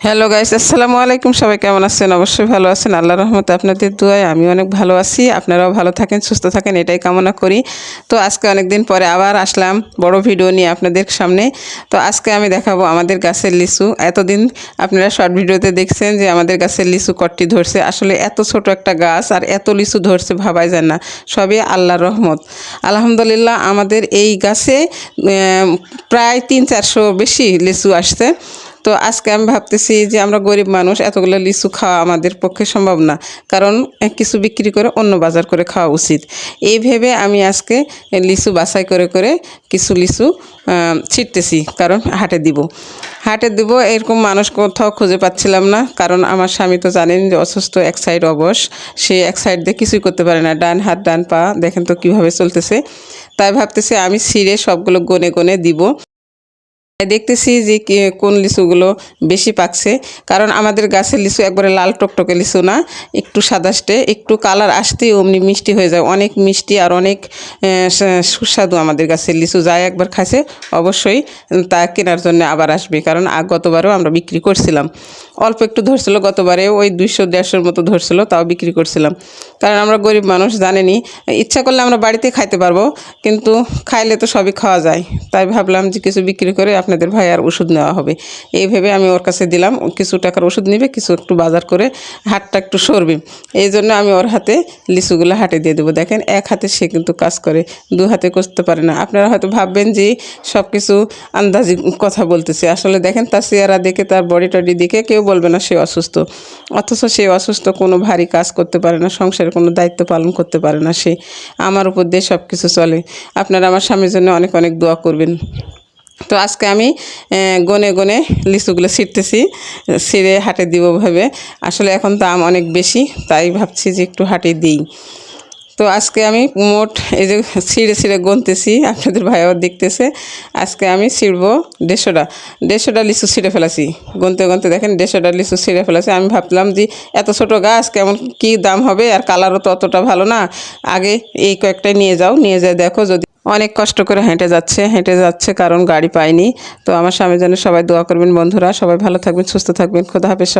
Hello guys, আসসালামু আলাইকুম। সবাই কেমন আছেন? অবশ্যই ভালো আছেন, আল্লাহর রহমতে আপনাদের দোয়ায় আমি অনেক ভালো আছি। আপনারাও ভালো থাকেন, সুস্থ থাকেন, এটাই কামনা করি। তো আজকে অনেক দিন পরে আবার আসলাম বড় ভিডিও নিয়ে আপনাদের সামনে। তো আজকে আমি দেখাবো আমাদের গাছের লিচু। এতদিন আপনারা শর্ট ভিডিওতে দেখছেন যে আমাদের গাছের লিচু কটটি ধরছে। আসলে এত ছোট একটা গাছ আর এত লিচু ধরছে ভাবাই যায় না, সবই আল্লাহর রহমত। আলহামদুলিল্লাহ আমাদের এই গাছে প্রায় 300-400 বেশি লিচু আসছে। তো আজকে আমি ভাবতেছি যে আমরা গরিব মানুষ, এতগুলো লিচু খাওয়া আমাদের পক্ষে সম্ভব না, কারণ কিছু বিক্রি করে অন্য বাজার করে খাওয়া উচিত। এই ভেবে আমি আজকে লিচু বাছাই করে করে কিছু লিচু ছিটতেছি, কারণ হাটে দিব এরকম মানুষ কোথাও খুঁজে পাচ্ছিলাম না। কারণ আমার স্বামী তো জানেন যে অসুস্থ, এক সাইড অবশ, সে এক সাইড দিয়ে কিছুই করতে পারে না, ডান হাত ডান পা দেখেন তো কীভাবে চলতেছে। তাই ভাবতেছি আমি ছিঁড়ে সবগুলো গনে গনে দিব। দেখতেছি যে কোন লিচুগুলো বেশি পাকছে, কারণ আমাদের গাছের লিচু একবারে লাল টকটকে লিচু না, একটু সাদাস্টে, একটু কালার আসতেই অমনি মিষ্টি হয়ে যায়, অনেক মিষ্টি আর অনেক সুস্বাদু আমাদের গাছের লিচু। যাই একবার খাইছে অবশ্যই তা কেনার জন্য আবার আসবে, কারণ গতবারেও আমরা বিক্রি করছিলাম। অল্প একটু ধরছিল গতবারে, ওই 200-150 মতো ধরছিল, তাও বিক্রি করছিলাম। কারণ আমরা গরিব মানুষ, জানেনি, ইচ্ছা করলে আমরা বাড়িতে খাইতে পারবো, কিন্তু খাইলে তো সবই খাওয়া যায়। তাই ভাবলাম যে কিছু বিক্রি করে আপনাদের ভাই আর ওষুধ নেওয়া হবে, এই ভেবে আমি ওর কাছে দিলাম। কিছু টাকার ওষুধ নেবে, কিছু একটু বাজার করে হাটটা একটু সরবে, এই জন্য আমি ওর হাতে লিচুগুলো হাটে দিয়ে দেবো। দেখেন এক হাতে সে কিন্তু কাজ করে, দু হাতে করতে পারে না। আপনারা হয়তো ভাববেন যে সব কিছু আন্দাজি কথা বলতেছে, আসলে দেখেন তার চেহারা দেখে, তার বডি টডি দেখে কেউ বলবে না সে অসুস্থ, অথচ সে অসুস্থ, কোনো ভারী কাজ করতে পারে না, সংসারে কোনো দায়িত্ব পালন করতে পারে না। সে আমার উপর দিয়ে সব কিছু চলে। আপনারা আমার স্বামীর জন্য অনেক অনেক দোয়া করবেন। তো আজকে আমি গনে গনে লিচুগুলো ছিঁড়তেছি, ছিঁড়ে হাটে দিব ভেবে। আসলে এখন দাম অনেক বেশি, তাই ভাবছি যে একটু হাটে দিই। তো আজকে আমি মোট এই যে ছিঁড়ে ছিঁড়ে গুনতেছি, আপনাদের ভাইও দেখতেছে। আজকে আমি ছিঁড়বো 150টা লিচু ছিঁড়ে ফেলেছি। গুনতে গুনতে দেখেন 150টা লিচু ছিঁড়ে ফেলেছি। আমি ভাবলাম যে এত ছোট গাছ কেমন কী দাম হবে, আর কালারও তো অতটা ভালো না। আগে এই কয়েকটা নিয়ে যায় দেখো। যদি অনেক কষ্ট করে হেঁটে যাচ্ছে কারণ গাড়ি পাইনি। তো আমার স্বামীর জন্য সবাই দোয়া করবেন বন্ধুরা, সবাই ভালো থাকবেন, সুস্থ থাকবেন। খোদা হাফেজ।